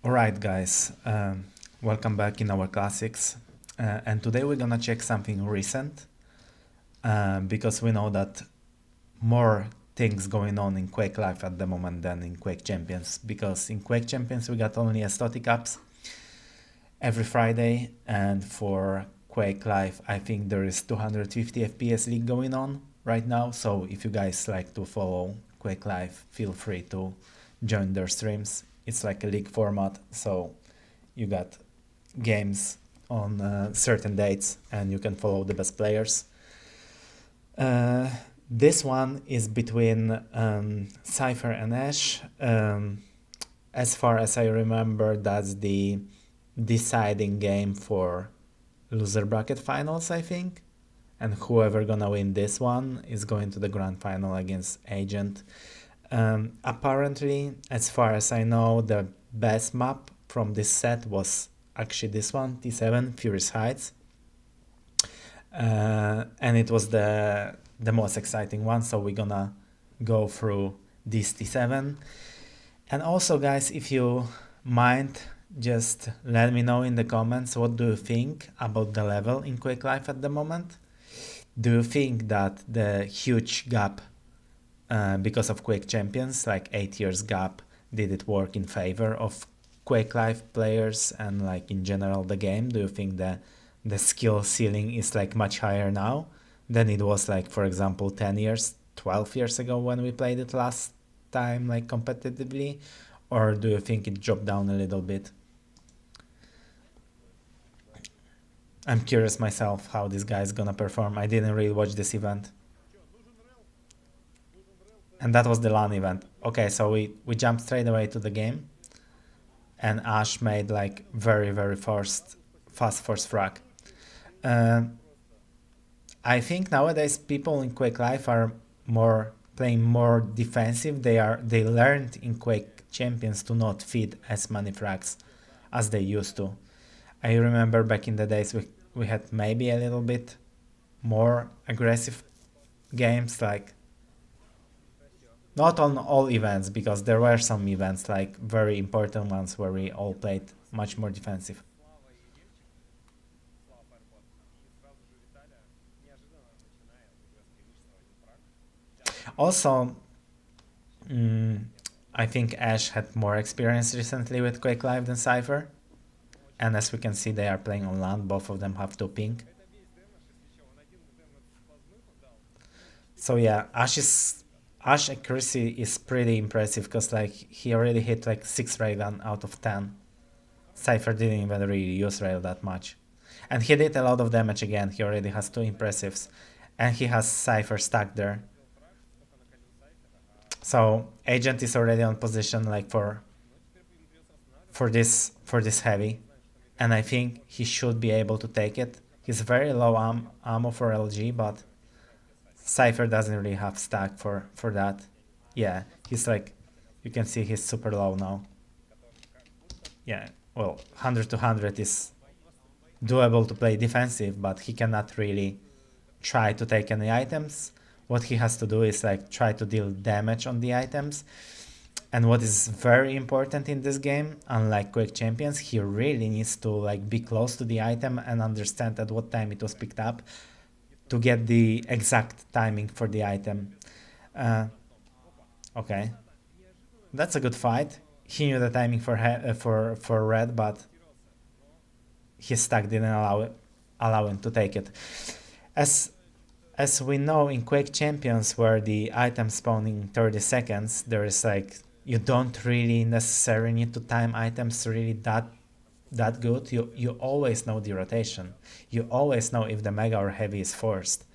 Alright guys, welcome back in our classics, and today we're gonna check something recent, because we know that more things going on in Quake Life at the moment than in Quake Champions, because in Quake Champions we got only a static ups every Friday, and for Quake Life I think there is 250 FPS league going on right now, so if you guys like to follow Quake Life, feel free to join their streams. It's like a league format, so you got games on certain dates and you can follow the best players. This one is between cYpheR and Ash. As far as I remember, that's the deciding game for loser bracket finals, I think. And whoever gonna win this one is going to the grand final against Agent. Apparently, as far as I know, the best map from this set was actually this one, T7, Furious Heights. And it was the most exciting one, so we're gonna go through this T7. And also guys, if you mind, just let me know in the comments what do you think about the level in Quake Life at the moment. Do you think that the huge gap because of Quake Champions, like 8 years gap, did it work in favor of Quake Life players and like in general the game? Do you think that the skill ceiling is like much higher now than it was like, for example, 10 years, 12 years ago when we played it last time, like competitively? Or do you think it dropped down a little bit? I'm curious myself how this guy is gonna perform. I didn't really watch this event. And that was the LAN event. Okay, so we jumped straight away to the game. And Ash made like very fast force frag. Uh, I think nowadays people in Quake Life are more playing more defensive. They learned in Quake Champions to not feed as many frags as they used to. I remember back in the days we had maybe a little bit more aggressive games, like not on all events, because there were some events like very important ones where we all played much more defensive. Also, I think Ash had more experience recently with Quake Live than cYpheR. And as we can see, they are playing on land. Both of them have 2 ping. So yeah, Ash accuracy is pretty impressive because like he already hit like 6 railgun out of 10. cYpheR didn't even really use rail that much. And he did a lot of damage again. He already has 2 impressives. And he has cYpheR stacked there. So Agent is already on position like for this heavy. And I think he should be able to take it. He's very low ammo for LG, but cYpheR doesn't really have stack for that. Yeah, he's like, you can see he's super low now. Yeah, well, 100 to 100 is doable to play defensive, but he cannot really try to take any items. What he has to do is like try to deal damage on the items. And what is very important in this game, unlike Quake Champions, he really needs to like be close to the item and understand at what time it was picked up to get the exact timing for the item. Okay, that's a good fight. He knew the timing for red, but his stack didn't allow him to take it. As as we know in Quake Champions, where the items spawn in 30 seconds, there is like, you don't really necessarily need to time items really that good. You always know the rotation. You always know if the mega or heavy is forced.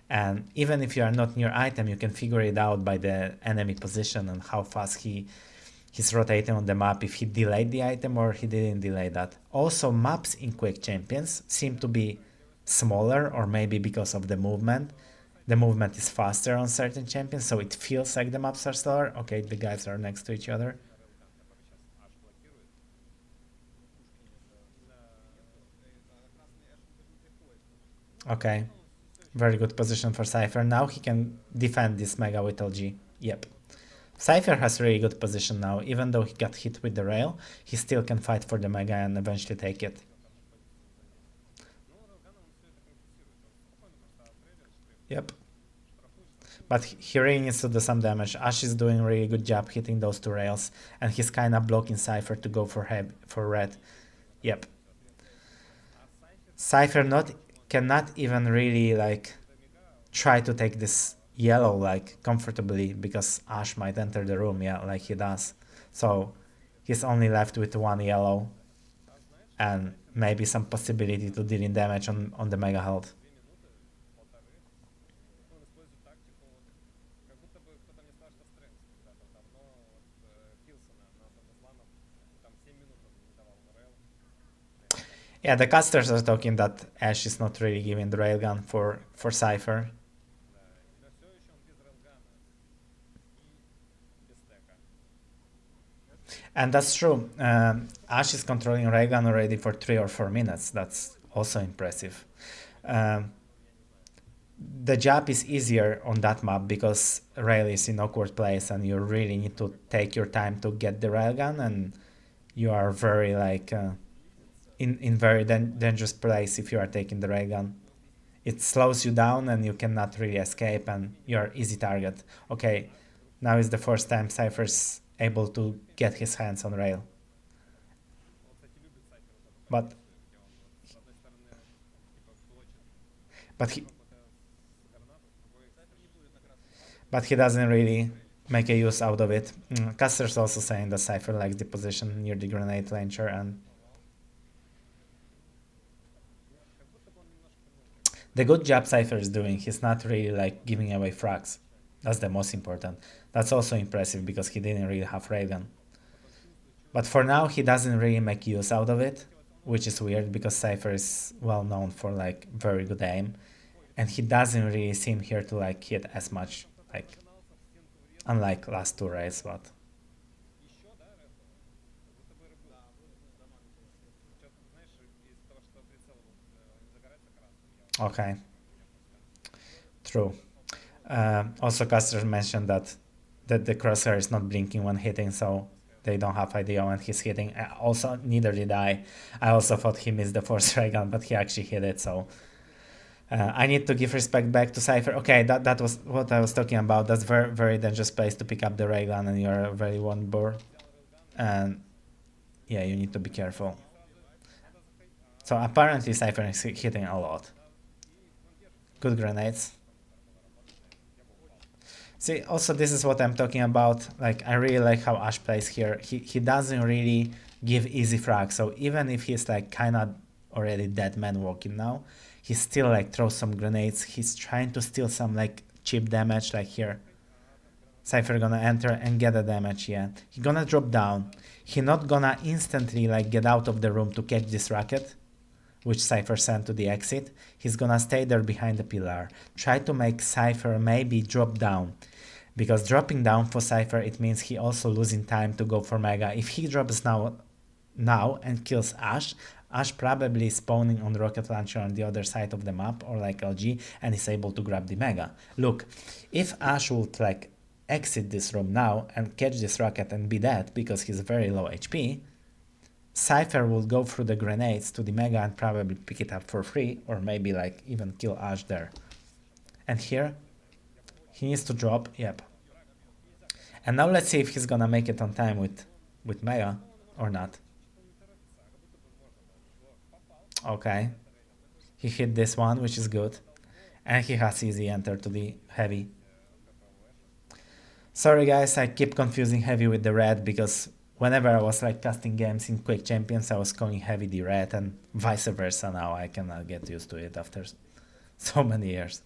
And even if you are not near item, you can figure it out by the enemy position and how fast he's rotating on the map, if he delayed the item or he didn't delay that. Also, maps in Quake Champions seem to be smaller, or maybe because of the movement. The movement is faster on certain champions, so it feels like the maps are slower. Okay, the guys are next to each other. Okay, very good position for cYpheR. Now he can defend this mega with LG. Yep. cYpheR has really good position now. Even though he got hit with the rail, he still can fight for the Mega and eventually take it. Yep. But he really needs to do some damage. Ash is doing a really good job hitting those two rails, and he's kind of blocking cYpheR to go for red. Yep. cYpheR cannot even really like try to take this yellow like comfortably because Ash might enter the room, yeah, like he does. So he's only left with one yellow and maybe some possibility to dealing damage on the Mega health. Yeah, the casters are talking that Ash is not really giving the railgun for cYpheR. And that's true. Ash is controlling railgun already for 3 or 4 minutes. That's also impressive. The job is easier on that map because rail is in awkward place and you really need to take your time to get the railgun, and you are very like in very dangerous place if you are taking the railgun. It slows you down and you cannot really escape and you're easy target. Okay, now is the first time cYpheR's able to get his hands on rail. But he doesn't really make a use out of it. Caster's also saying that cYpheR likes the position near the grenade launcher, and the good job cYpheR is doing, he's not really like giving away frags. That's the most important. That's also impressive because he didn't really have railgun. But for now he doesn't really make use out of it, which is weird because cYpheR is well known for like very good aim, and he doesn't really seem here to like hit as much, like unlike last two races, but okay. True. Also, Caster mentioned that the crosshair is not blinking when hitting, so they don't have idea when he's hitting. Also, neither did I. I also thought he missed the force ray gun, but he actually hit it, so I need to give respect back to cYpheR. Okay, that was what I was talking about. That's very, very dangerous place to pick up the ray gun and you're very vulnerable. And yeah, you need to be careful. So apparently cYpheR is hitting a lot. Good grenades. See, also this is what I'm talking about. Like, I really like how Ash plays here. He doesn't really give easy frags. So even if he's like kind of already dead man walking now, he still like throws some grenades. He's trying to steal some like cheap damage, like here. cYpheR gonna enter and get the damage, yeah. He gonna drop down. He not gonna instantly like get out of the room to catch this rocket, which cYpheR sent to the exit. He's gonna stay there behind the pillar. Try to make cYpheR maybe drop down. Because dropping down for cYpheR, it means he also losing time to go for Mega. If he drops now and kills Ash, Ash probably spawning on the rocket launcher on the other side of the map or like LG and is able to grab the Mega. Look, if Ash would like exit this room now and catch this rocket and be dead because he's very low HP, cYpheR will go through the grenades to the Mega and probably pick it up for free, or maybe like even kill Ash there. And here, he needs to drop, yep. And now let's see if he's gonna make it on time with Mega or not. Okay. He hit this one, which is good. And he has easy enter to the heavy. Sorry guys, I keep confusing heavy with the red because whenever I was like casting games in Quake Champions, I was calling heavy the red and vice versa. Now I cannot get used to it after so many years.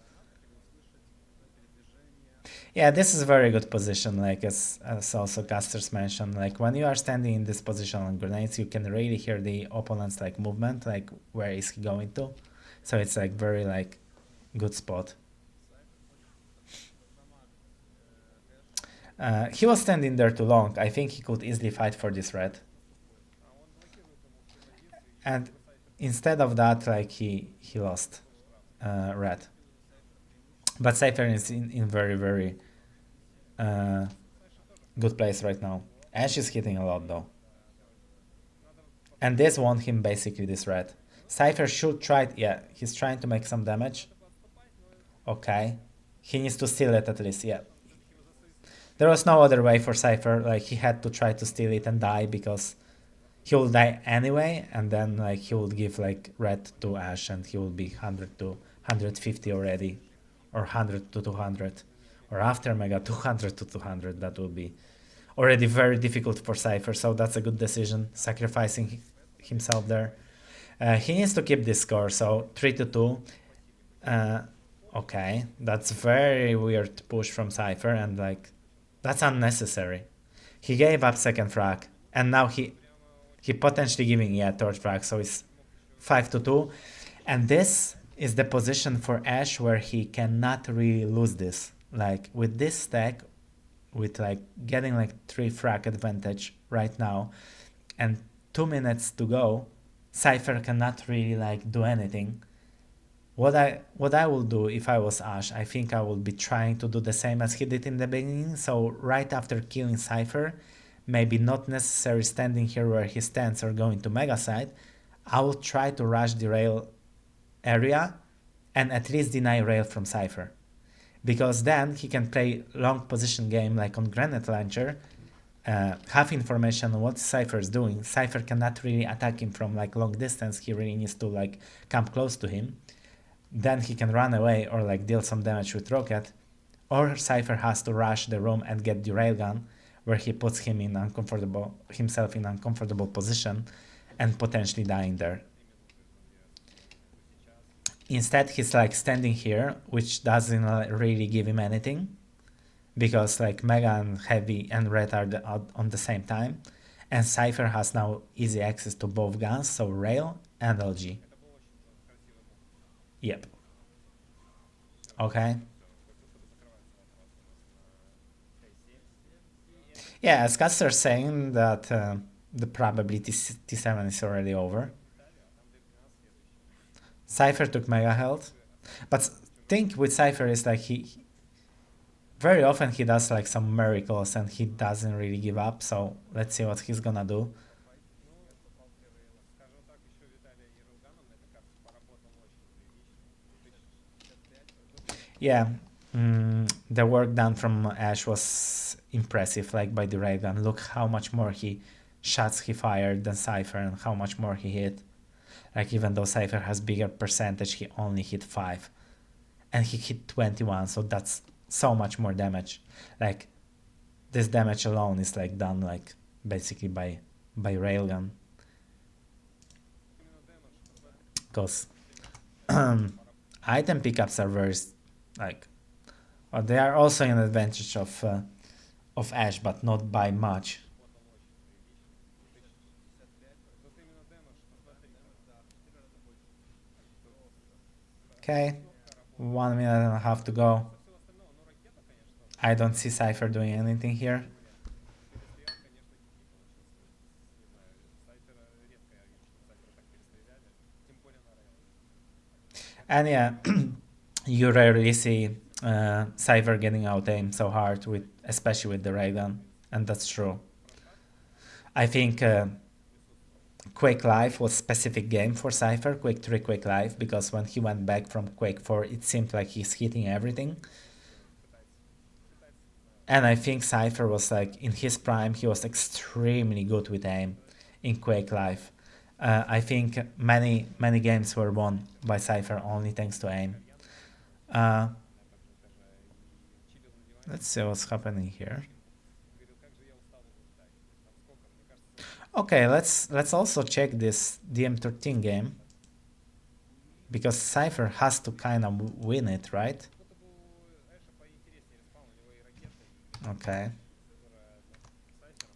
Yeah, this is a very good position, like as also casters mentioned, like when you are standing in this position on grenades, you can really hear the opponent's like movement, like where is he going to. So it's like very like good spot. He was standing there too long. I think he could easily fight for this red. And instead of that, like he lost red. But cYpheR is in very, very good place right now. Ash is hitting a lot though. And this won him basically this red. cYpheR should try, yeah, he's trying to make some damage. Okay. He needs to steal it at least, yeah. There was no other way for cYpheR, like he had to try to steal it and die because he will die anyway, and then like he will give like red to Ash and he will be 100 to 150 already, or 100 to 200, or after Mega 200 to 200, that will be already very difficult for cYpheR, so that's a good decision, sacrificing himself there. He needs to keep this score, so 3 to 2. Okay, that's very weird push from cYpheR, and like that's unnecessary. He gave up second frag, and now he potentially giving, yeah, third frag, so it's 5 to 2. And this is the position for Ash where he cannot really lose this. Like with this stack, with like getting like 3 frag advantage right now, and 2 minutes to go, cYpheR cannot really like do anything. What I will do if I was Ash, I think I would be trying to do the same as he did in the beginning. So right after killing cYpheR, maybe not necessarily standing here where he stands or going to mega side, I will try to rush the rail area and at least deny rail from cYpheR. Because then he can play long position game like on grenade launcher, have information on what cYpheR is doing. cYpheR cannot really attack him from like long distance, he really needs to like come close to him. Then he can run away or like deal some damage with rocket, or cYpheR has to rush the room and get the railgun, where he puts himself in uncomfortable position and potentially dying there. Instead, he's like standing here, which doesn't really give him anything, because like Mega and Heavy and Red are on the same time, and cYpheR has now easy access to both guns, so rail and LG. Yep. Okay. Yeah, as Custer's saying that the probability T7 is already over. cYpheR took mega health, but thing with cYpheR is like he very often he does like some miracles and he doesn't really give up. So let's see what he's gonna do. Yeah, the work done from Ash was impressive, like by the railgun. Look how much more shots he fired than cYpheR and how much more he hit. Like even though cYpheR has bigger percentage, he only hit 5. And he hit 21, so that's so much more damage. Like this damage alone is like done like basically by railgun. Because item pickups are very like, well, they are also an advantage of Ash, but not by much. Okay, 1.5 minutes to go. I don't see cYpheR doing anything here. And yeah, you rarely see cYpheR getting out aimed so hard, especially with the railgun, and that's true. I think Quake Live was specific game for cYpheR, Quake 3, Quake Live, because when he went back from Quake 4, it seemed like he's hitting everything. And I think cYpheR was like, in his prime, he was extremely good with aim in Quake Live. I think many games were won by cYpheR only thanks to aim. Let's see what's happening here. Okay, let's also check this DM13 game, because cYpheR has to kind of win it, right? Okay.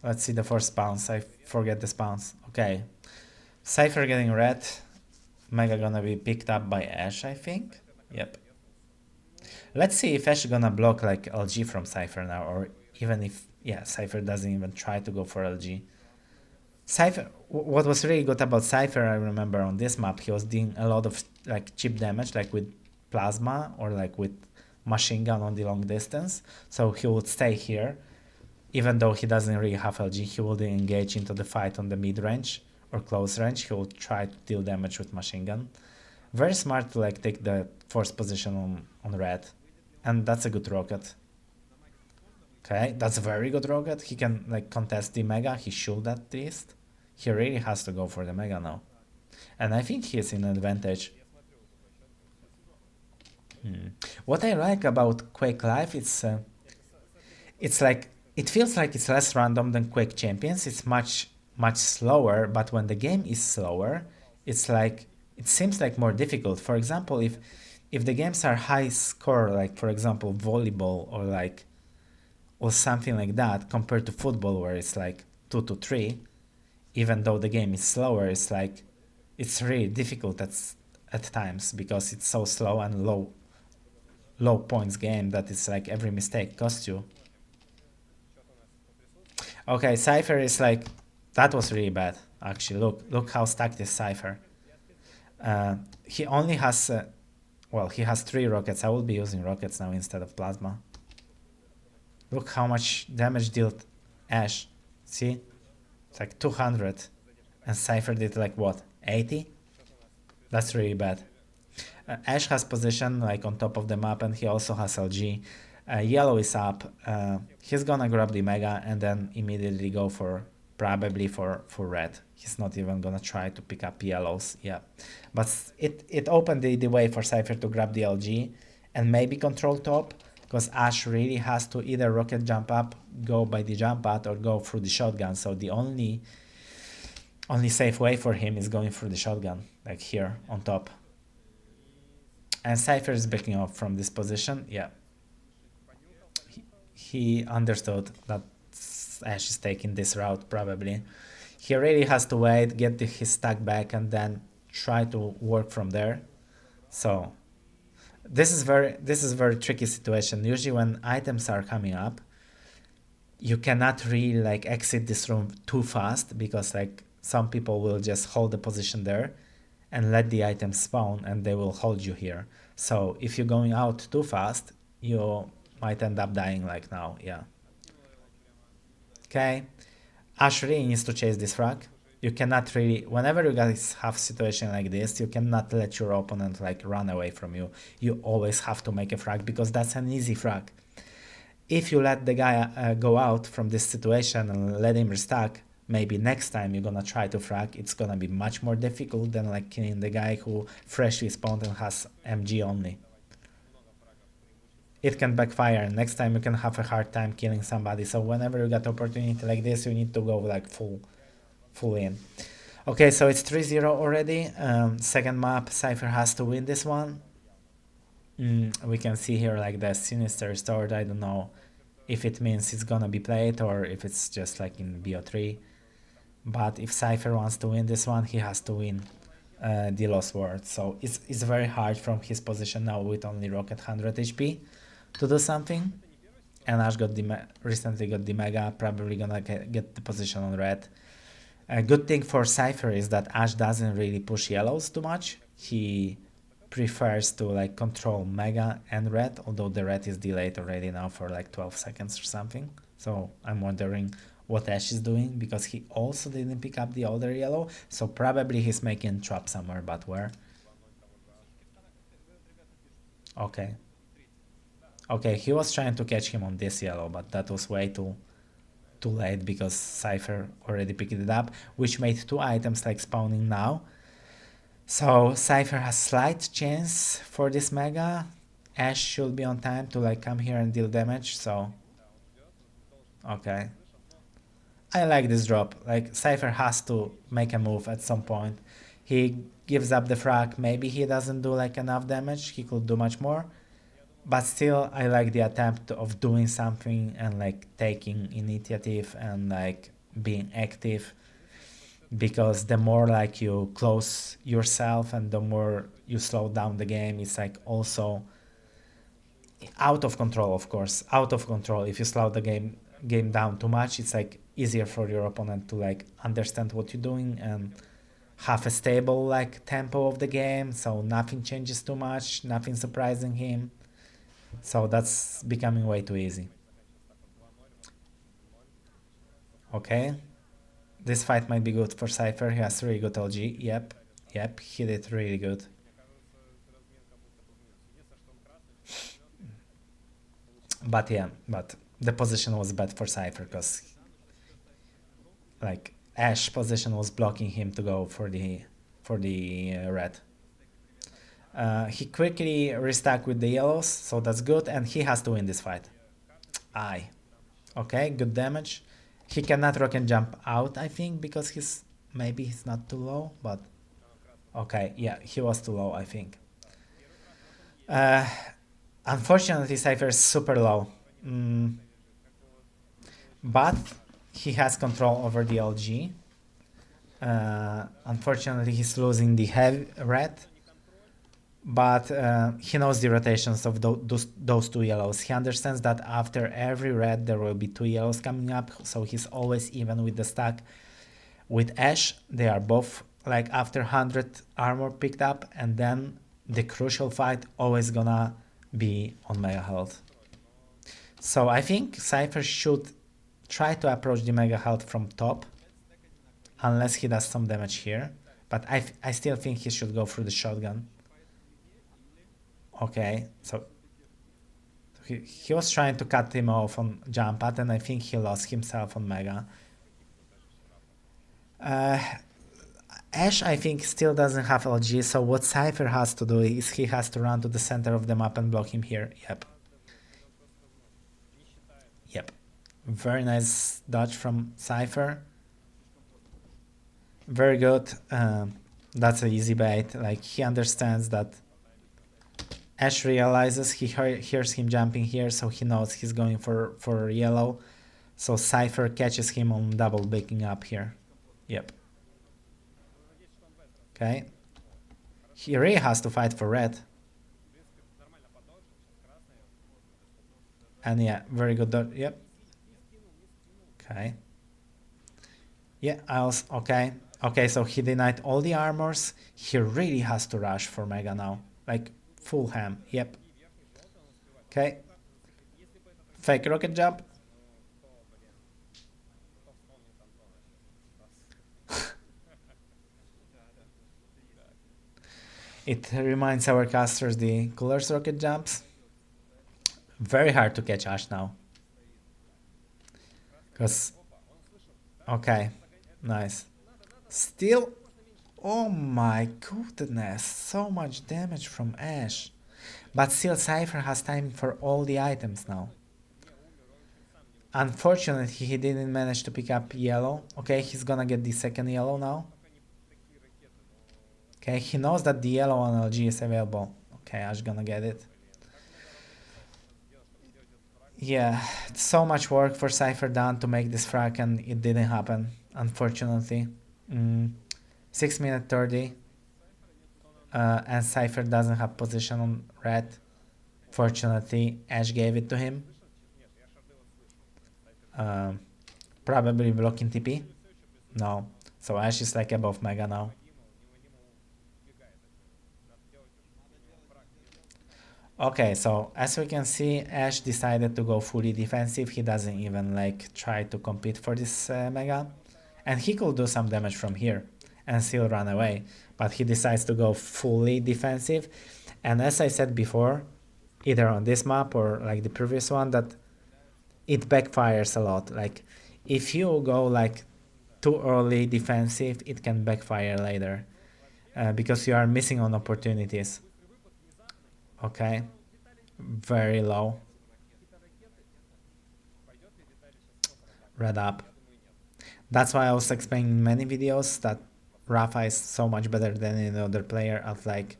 Let's see the first bounce. I forget the bounce. Okay. cYpheR getting red. Mega gonna be picked up by Ash, I think. Yep. Let's see if Ash gonna block like LG from cYpheR now, or even if, yeah, cYpheR doesn't even try to go for LG. cYpheR, what was really good about cYpheR, I remember on this map, he was doing a lot of like cheap damage, like with plasma or like with machine gun on the long distance. So he would stay here, Even though he doesn't really have LG, he will engage into the fight on the mid range or close range. He will try to deal damage with machine gun. Very smart to like take the first position on red. And that's a good rocket. Okay, that's a very good rocket. He can like contest the mega. He should at least. He really has to go for the mega now. And I think he is in advantage. What I like about Quake Live, it's like it feels like it's less random than Quake Champions. It's much slower, but when the game is slower, it's like it seems like more difficult. For example, if the games are high score, like for example volleyball or something like that, compared to football where it's like 2-3, even though the game is slower, it's really difficult at times because it's so slow and low points game that it's like every mistake costs you. Okay, cYpheR is like that was really bad actually. Look how stacked is cYpheR. He only has well, he has 3 rockets. I will be using rockets now instead of plasma. Look how much damage dealt Ash. See? It's like 200. And cYpheR did like what? 80? That's really bad. Ash has position like on top of the map and he also has LG. Yellow is up. He's gonna grab the mega and then immediately go for probably for red. He's not even gonna try to pick up yellows. Yeah, but it opened the way for cYpheR to grab the LG and maybe control top because Ash really has to either rocket jump up, go by the jump pad, or go through the shotgun. So the only safe way for him is going through the shotgun, like here on top. And cYpheR is backing off from this position. Yeah, he understood that Ash is taking this route probably. He really has to wait, get his stack back, and then try to work from there. So this is very tricky situation. Usually when items are coming up, you cannot really like exit this room too fast because like some people will just hold the position there and let the items spawn and they will hold you here. So if you're going out too fast, you might end up dying like now. Yeah. Okay. Ash really needs to chase this frag. You cannot really, whenever you guys have a situation like this, you cannot let your opponent like run away from you. You always have to make a frag because that's an easy frag. If you let the guy go out from this situation and let him restack, maybe next time you're gonna try to frag, it's gonna be much more difficult than like killing the guy who freshly spawned and has MG only. It can backfire and next time you can have a hard time killing somebody. So whenever you get opportunity like this, you need to go like full in. Okay, so it's 3-0 already. Second map, cYpheR has to win this one. We can see here like the Sinister stored. I don't know if it means it's gonna be played or if it's just like in BO3. But if cYpheR wants to win this one, he has to win the Lost World. So it's very hard from his position now with only Rocket 100 HP to do something. And Ash recently got the Mega, probably gonna get the position on red. A good thing for cYpheR is that Ash doesn't really push yellows too much. He prefers to like control Mega and red, although the red is delayed already now for like 12 seconds or something. So I'm wondering what Ash is doing because he also didn't pick up the other yellow. So probably he's making trap somewhere, but where? Okay. Okay, he was trying to catch him on this yellow, but that was way too late because cYpheR already picked it up, which made 2 items like spawning now. So cYpheR has slight chance for this mega. Ash should be on time to like come here and deal damage, so okay. I like this drop. Like cYpheR has to make a move at some point. He gives up the frag, maybe he doesn't do like enough damage, he could do much more. But still, I like the attempt of doing something and like taking initiative and like being active, because the more like you close yourself and the more you slow down the game, it's like also out of control. Of course, out of control. If you slow the game down too much, it's like easier for your opponent to like understand what you're doing and have a stable like tempo of the game, so nothing changes too much, nothing surprising him. So that's becoming way too easy. Okay. This fight might be good for cYpheR. He has really good LG. Yep, he did really good. But yeah, but the position was bad for cYpheR because like Ash position was blocking him to go for the red. He quickly restuck with the yellows, so that's good, and he has to win this fight. Aye. Okay, good damage. He cannot rock and jump out, I think, because maybe he's not too low, but okay, yeah, he was too low, I think. Unfortunately, cYpheR is super low. But he has control over the LG. Unfortunately, he's losing the heavy red, but he knows the rotations of those two yellows. He understands that after every red there will be two yellows coming up, so he's always even with the stack. With Ash, they are both like after 100 armor picked up, and then the crucial fight always gonna be on mega health. So I think cYpheR should try to approach the mega health from top, unless he does some damage here. But I still think he should go through the shotgun. Okay, so he was trying to cut him off on jump pad, and I think he lost himself on mega. Ash, I think, still doesn't have LG, so what cYpheR has to do is he has to run to the center of the map and block him here. Yep. Very nice dodge from cYpheR. Very good. That's an easy bait. Like, he understands that Ash realizes, he hears him jumping here, so he knows he's going for yellow. So cYpheR catches him on double baking up here. Yep. Okay. He really has to fight for red. And yeah, very good dodge. Yep. Okay. Yeah, okay. Okay, so he denied all the armors. He really has to rush for mega now. Like, full ham. Yep. Okay. Fake rocket jump. It reminds our casters the Cooler's rocket jumps. Very hard to catch Ash now. Because... Okay. Nice. Still... Oh my goodness. So much damage from Ash. But still cYpheR has time for all the items now. Unfortunately, he didn't manage to pick up yellow. Okay, he's gonna get the second yellow now. Okay, he knows that the yellow on LG is available. Okay, Ash gonna get it. Yeah, so much work for cYpheR done to make this frag, and it didn't happen, unfortunately. 6 minute 30. And cYpheR doesn't have position on red. Fortunately, Ash gave it to him. Probably blocking TP. No. So Ash is like above mega now. Okay, so as we can see, Ash decided to go fully defensive. He doesn't even like try to compete for this mega. And he could do some damage from here and still run away. But he decides to go fully defensive. And as I said before, either on this map or like the previous one, that it backfires a lot. Like, if you go like too early defensive, it can backfire later. Because you are missing on opportunities. Okay, very low. Red up. That's why I was explaining in many videos that Rafa is so much better than any other player at like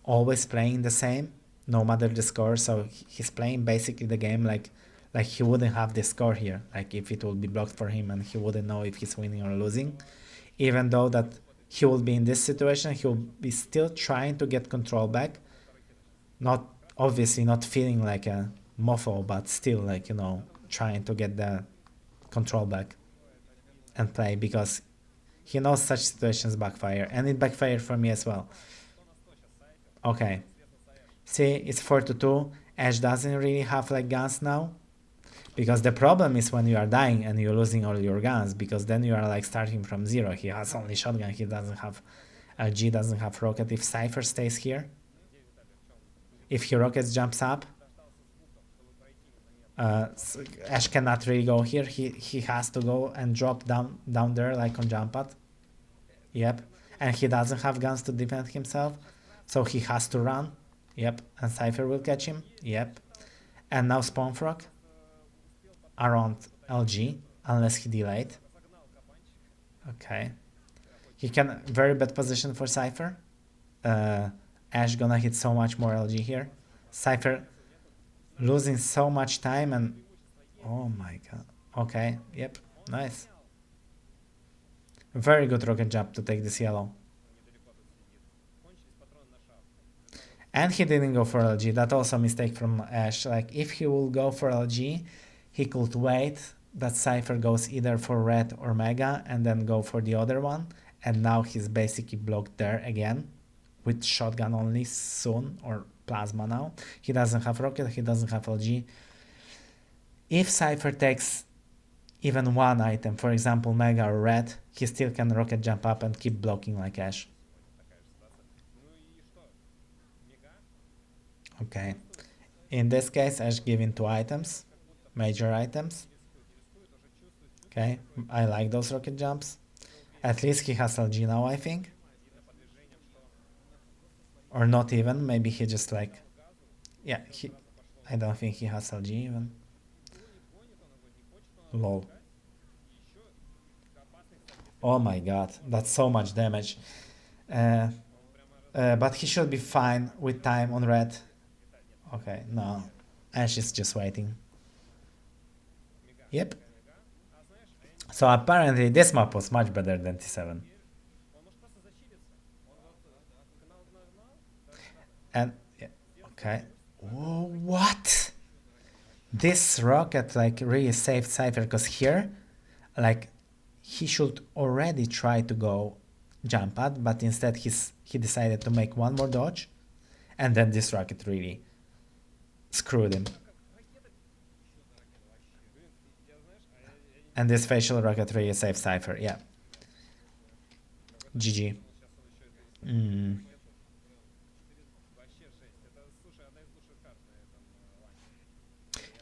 always playing the same, no matter the score. So he's playing basically the game like he wouldn't have the score here, like if it would be blocked for him and he wouldn't know if he's winning or losing. Even though that he will be in this situation, he will be still trying to get control back. Not obviously not feeling like a mofo, but still like, you know, trying to get the control back and play, because he knows such situations backfire, and it backfired for me as well. Okay, see, it's 4-2. Ash doesn't really have like guns now, Because the problem is when you are dying and you're losing all your guns, because then you are like starting from zero. He has only shotgun, he doesn't have LG, doesn't have rocket. If cYpheR stays here, if he rockets jumps up, Ash cannot really go here. He has to go and drop down there like on jump pad. Yep. And he doesn't have guns to defend himself, so he has to run. Yep. And cYpheR will catch him. Yep. And now spawn frog around LG, unless he delayed. Okay. He can, very bad position for cYpheR. Ash gonna hit so much more LG here. cYpheR losing so much time and... Oh my god. Okay, yep, nice. Very good rocket jump to take this yellow. And he didn't go for LG. That also a mistake from Ash. Like, if he will go for LG, he could wait that cYpheR goes either for red or mega and then go for the other one. And now he's basically blocked there again with shotgun only soon, or plasma now. He doesn't have rocket, he doesn't have LG. If cYpheR takes even one item, for example mega or red, he still can rocket jump up and keep blocking like Ash. Okay, in this case Ash giving 2 items, major items. Okay, I like those rocket jumps. At least he has LG now, I think. Or not even, maybe he just like... Yeah, I don't think he has LG even. Lol. Oh my god, that's so much damage. But he should be fine with time on red. Okay, no. Ash is just waiting. Yep. So apparently this map was much better than T7. And, yeah, okay. Whoa, what? This rocket like really saved cYpheR, because here, like, he should already try to go jump pad, but instead he decided to make one more dodge, and then this rocket really screwed him. And this facial rocket really saved cYpheR, yeah. GG.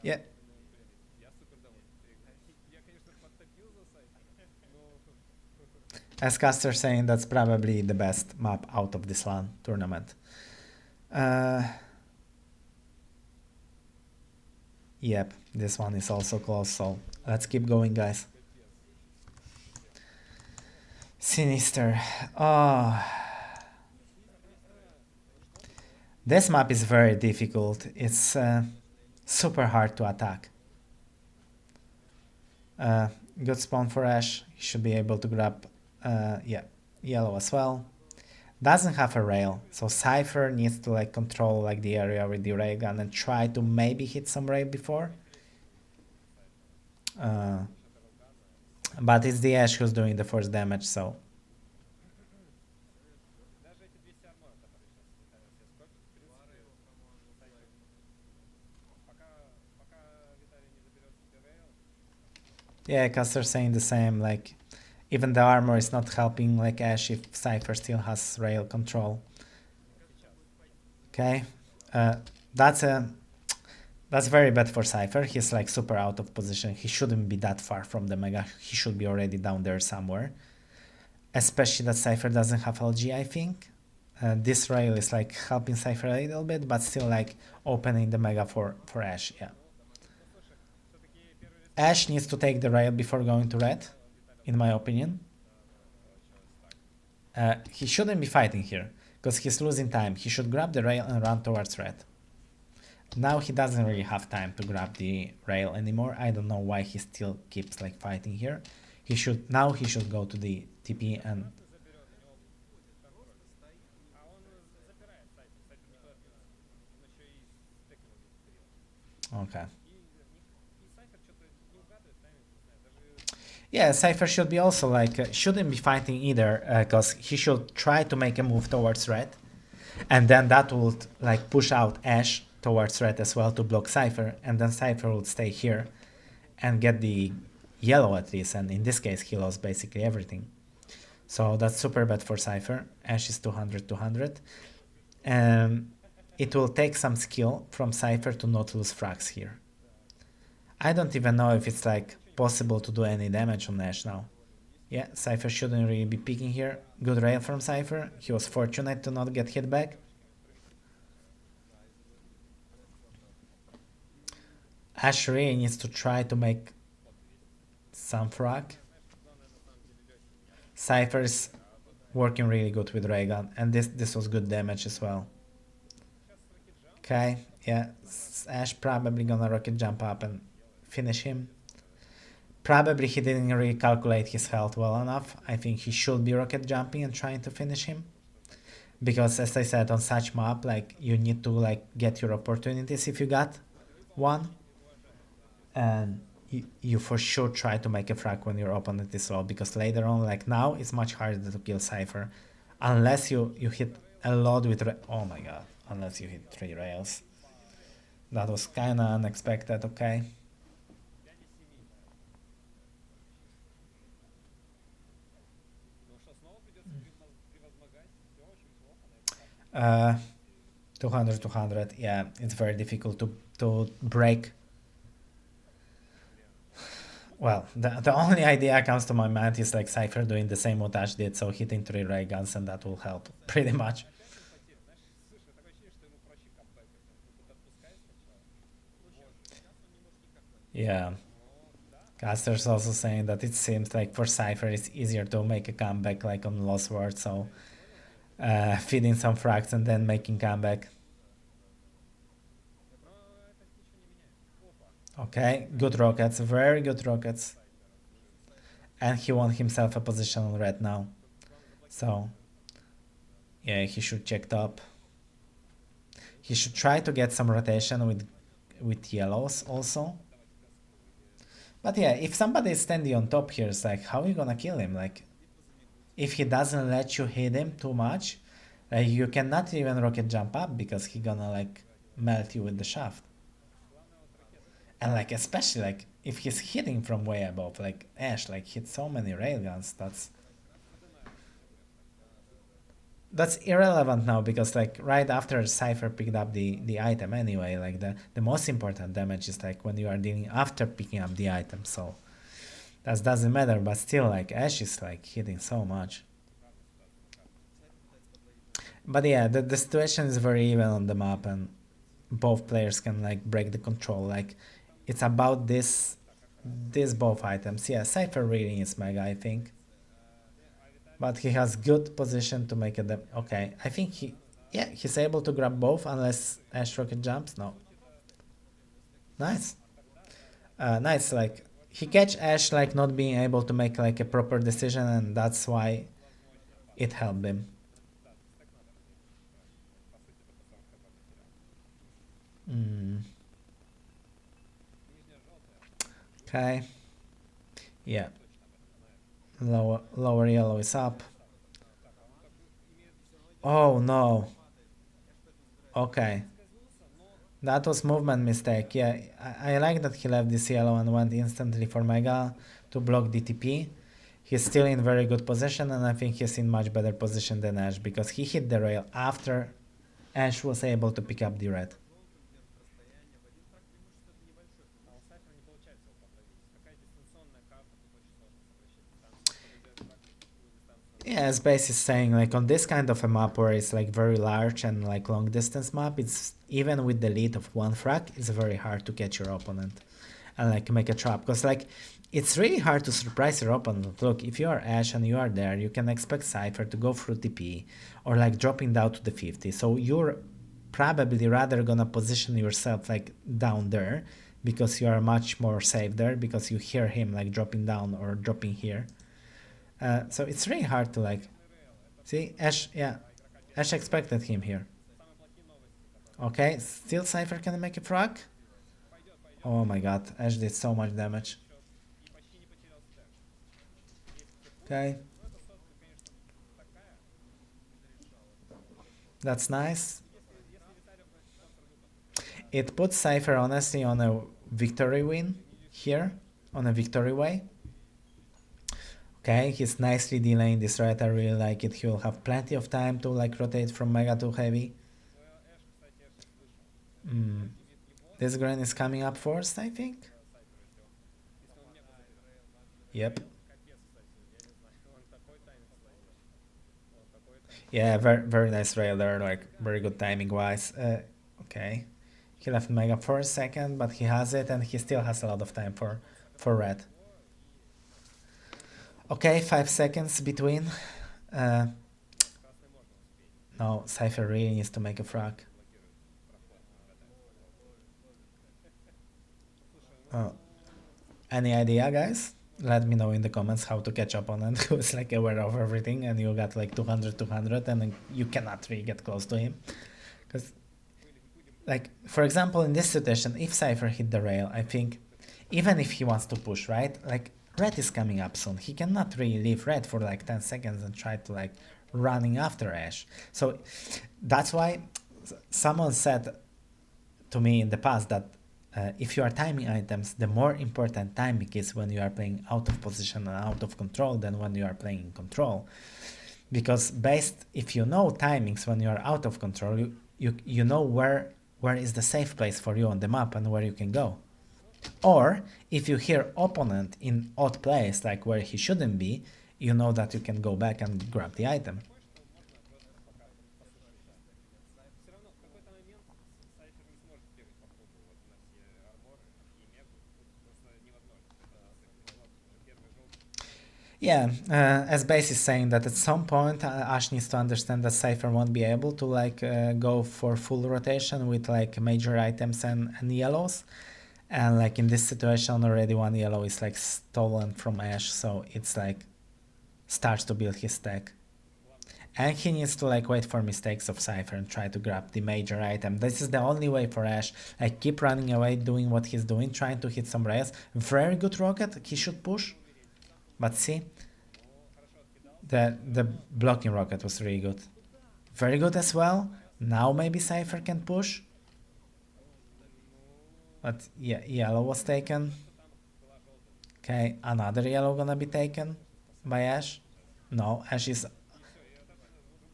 Yeah. As Caster saying, that's probably the best map out of this LAN tournament. Yep, this one is also close, so let's keep going, guys. Sinister. Oh. This map is very difficult. It's super hard to attack. Good spawn for Ash. He should be able to grab, yeah, yellow as well. Doesn't have a rail, so cYpheR needs to like control like the area with the railgun and try to maybe hit some rail before. But it's the Ash who's doing the first damage, so... Yeah, Caster saying the same, like, even the armor is not helping like Ash if cYpheR still has rail control. Okay, that's very bad for cYpheR. He's like super out of position. He shouldn't be that far from the mega. He should be already down there somewhere. Especially that cYpheR doesn't have LG, I think. This rail is like helping cYpheR a little bit, but still like opening the mega for Ash, yeah. Ash needs to take the rail before going to red, in my opinion. He shouldn't be fighting here, because he's losing time. He should grab the rail and run towards red. Now he doesn't really have time to grab the rail anymore. I don't know why he still keeps like fighting here. He should go to the TP and... Okay. Yeah, cYpheR should be also like, shouldn't be fighting either, because he should try to make a move towards red, and then that would like push out Ash towards red as well to block cYpheR, and then cYpheR would stay here and get the yellow at least, and in this case he lost basically everything. So that's super bad for cYpheR. Ash is 200, 200. It will take some skill from cYpheR to not lose frags here. I don't even know if it's like possible to do any damage on Ash now. Yeah, cYpheR shouldn't really be picking here. Good rail from cYpheR. He was fortunate to not get hit back. Ash really needs to try to make some frag. cYpheR is working really good with Raygun, and this was good damage as well. Okay, yeah, Ash probably gonna rocket jump up and finish him. Probably he didn't really calculate his health well enough. I think he should be rocket jumping and trying to finish him. Because as I said, on such map, like you need to like get your opportunities if you got one. And you for sure try to make a frag when your opponent is low, because later on, like now, it's much harder to kill cYpheR. Unless you hit a lot with... oh my god, unless you hit 3 rails. That was kinda unexpected, okay. 200, 200, yeah, it's very difficult to break. Well, the only idea comes to my mind is like cYpheR doing the same what Ash did, so hitting 3 ray guns, and that will help pretty much. Yeah. Caster's also saying that it seems like for cYpheR it's easier to make a comeback like on Lost World, so feeding some frags and then making comeback. Okay, good rockets, very good rockets. And he won himself a position on red now. So, yeah, he should check top. He should try to get some rotation with yellows also. But yeah, if somebody is standing on top here, it's like, how are you gonna kill him? Like, if he doesn't let you hit him too much, you cannot even rocket jump up because he gonna like melt you with the shaft. And like especially like if he's hitting from way above, like Ash like hit so many railguns, that's irrelevant now, because like right after cYpheR picked up the item anyway, like the most important damage is like when you are dealing after picking up the item, so that doesn't matter, but still like Ash is like hitting so much. But yeah, the situation is very even on the map, and both players can like break the control. Like it's about this both items. Yeah, cYpheR really is mega, I think. But he has good position to make it. Okay, I think he's able to grab both unless Ash rocket jumps. No. Nice. Nice. Like he catch Ash like not being able to make like a proper decision, and that's why it helped him. Okay. Yeah. Lower yellow is up. Oh no. Okay. That was movement mistake. Yeah, I like that he left this yellow and went instantly for Mega to block DTP. He's still in very good position, and I think he's in much better position than Ash, because he hit the rail after Ash was able to pick up the red. Yeah, as Base is saying, like on this kind of a map where it's like very large and like long distance map, it's even with the lead of 1 frag, it's very hard to catch your opponent and like make a trap, because like it's really hard to surprise your opponent. Look, if you are Ash and you are there, you can expect cYpheR to go through TP or like dropping down to the 50, so you're probably rather gonna position yourself like down there because you are much more safe there, because you hear him like dropping down or dropping here. So it's really hard to like... See, Ash, yeah. Ash expected him here. Okay, still cYpheR can make a frag? Oh my god, Ash did so much damage. Okay. That's nice. It puts cYpheR honestly on a victory win here. on a victory way. Okay, he's nicely delaying this red. I really like it. He will have plenty of time to like rotate from mega to heavy. This green is coming up first, I think. Yep. Yeah, very nice rail there, like very good timing wise. Okay. He left mega for a second, but he has it and he still has a lot of time for red. Okay, 5 seconds between. Uh, no, cYpheR really needs to make a frag. Oh. Any idea, guys? Let me know in the comments how to catch up on it. Who's like aware of everything and you got like 200, 200 and then you cannot really get close to him. Because, like, for example, in this situation, if cYpheR hit the rail, I think even if he wants to push, right? Like, red is coming up soon. He cannot really leave red for like 10 seconds and try to like running after Ash. So that's why someone said to me in the past that if you are timing items, the more important timing is when you are playing out of position and out of control than when you are playing in control. Because if you know timings when you are out of control, you know where is the safe place for you on the map and where you can go. Or if you hear opponent in odd place, like where he shouldn't be, you know that you can go back and grab the item. Yeah, as Base is saying that at some point Ash needs to understand that cYpheR won't be able to like go for full rotation with like major items and yellows. And like in this situation already one yellow is like stolen from Ash, so it's like starts to build his stack. And he needs to like wait for mistakes of cYpheR and try to grab the major item. This is the only way for Ash. Like keep running away, doing what he's doing, trying to hit some rails. Very good rocket, he should push. But see, the blocking rocket was really good. Very good as well. Now maybe cYpheR can push. But yeah, yellow was taken. Okay, another yellow gonna be taken by Ash. No, Ash is...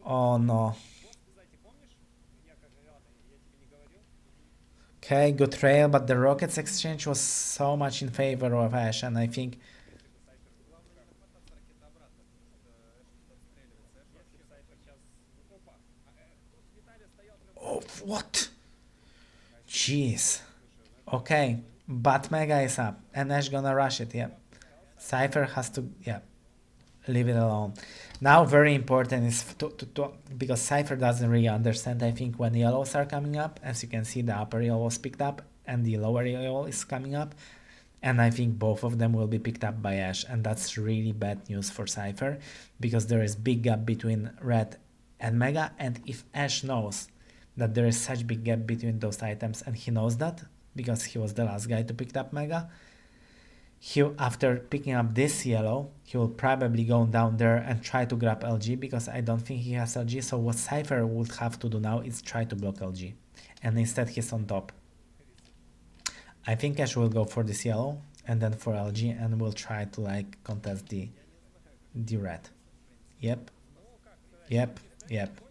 Oh no. Okay, good trail, but the rockets exchange was so much in favor of Ash, and I think... Oh, what? Jeez. Okay, but Mega is up, and Ash gonna rush it, yeah. cYpheR has to, yeah, leave it alone. Now, very important is because cYpheR doesn't really understand, I think, when yellows are coming up. As you can see, the upper yellow was picked up, and the lower yellow is coming up. And I think both of them will be picked up by Ash, and that's really bad news for cYpheR, because there is big gap between red and Mega, and if Ash knows that there is such big gap between those items, and he knows that, because he was the last guy to pick up Mega, after picking up this yellow, he will probably go down there and try to grab LG, because I don't think he has LG, so what cYpheR would have to do now is try to block LG, and instead he's on top. I think Ash will go for this yellow and then for LG and will try to like contest the red. Yep. Yep. Yep.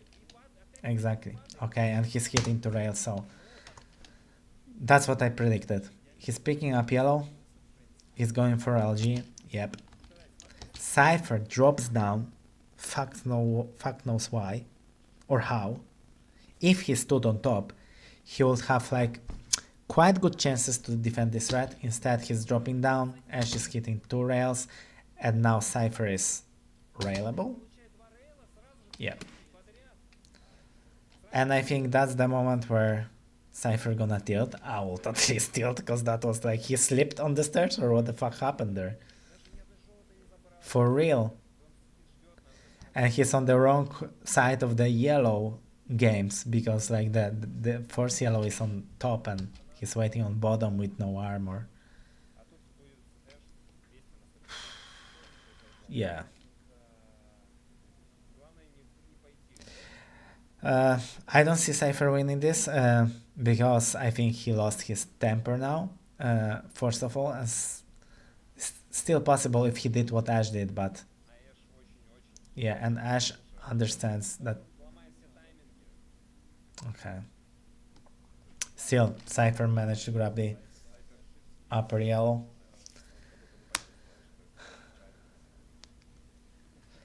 Exactly. Okay, and he's hitting to rail, so that's what I predicted. He's picking up yellow. He's going for LG. Yep. cYpheR drops down. Fuck knows why or how. If he stood on top, he would have like quite good chances to defend this red. Instead, he's dropping down, Ash is hitting 2 rails, and now cYpheR is railable. Yep. And I think that's the moment where cYpheR gonna tilt. I will at least tilt, because that was like he slipped on the stairs, or what the fuck happened there? For real. And he's on the wrong side of the yellow games, because like the first yellow is on top and he's waiting on bottom with no armor. Yeah. I don't see cYpheR winning this, because I think he lost his temper now. First of all, as Still possible if he did what Ash did, but yeah, and Ash understands that. Okay. Still, cYpheR managed to grab the upper yellow.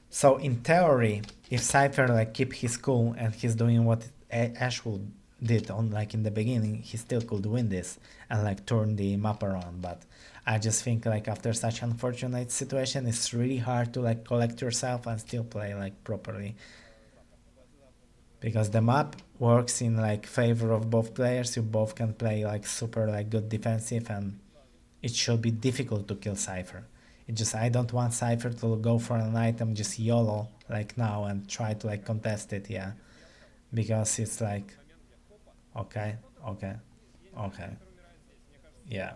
So in theory, if cYpheR like keep his cool and he's doing what Ash will did on like in the beginning, he still could win this and like turn the map around. But I just think like after such unfortunate situation, it's really hard to like collect yourself and still play like properly. Because the map works in like favor of both players. You both can play like super like good defensive, and it should be difficult to kill cYpheR. It just I don't want cYpheR to go for an item just YOLO like now and try to like contest it, yeah. Because it's like okay, okay, okay. Yeah.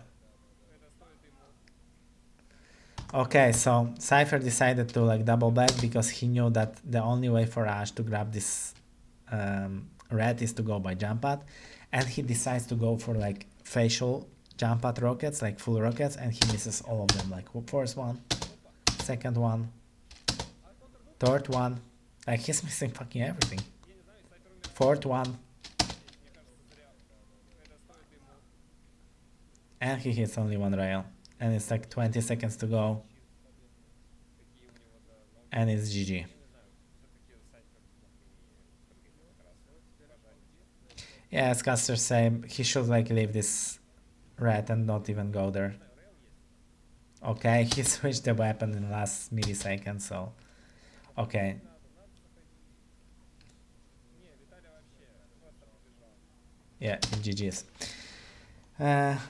Okay, so cYpheR decided to like double back because he knew that the only way for Ash to grab this red is to go by jump pad, and he decides to go for like facial jump pad rockets, like full rockets, and he misses all of them. Like first one, second one, third one, like he's missing fucking everything. Fourth one, and he hits only one rail, and it's like 20 seconds to go, and it's GG. Yeah, as Caster said, he should like leave this red and not even go there. Okay, he switched the weapon in the last millisecond, so okay. Yeah, GG's.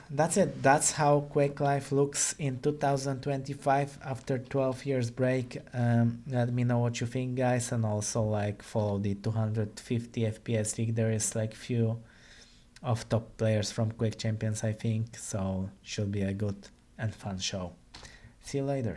That's it. That's how Quake Life looks in 2025 after 12 years break. Let me know what you think, guys, and also like follow the 250 FPS league. There is like few of top players from Quake Champions, I think, so should be a good and fun show. See you later.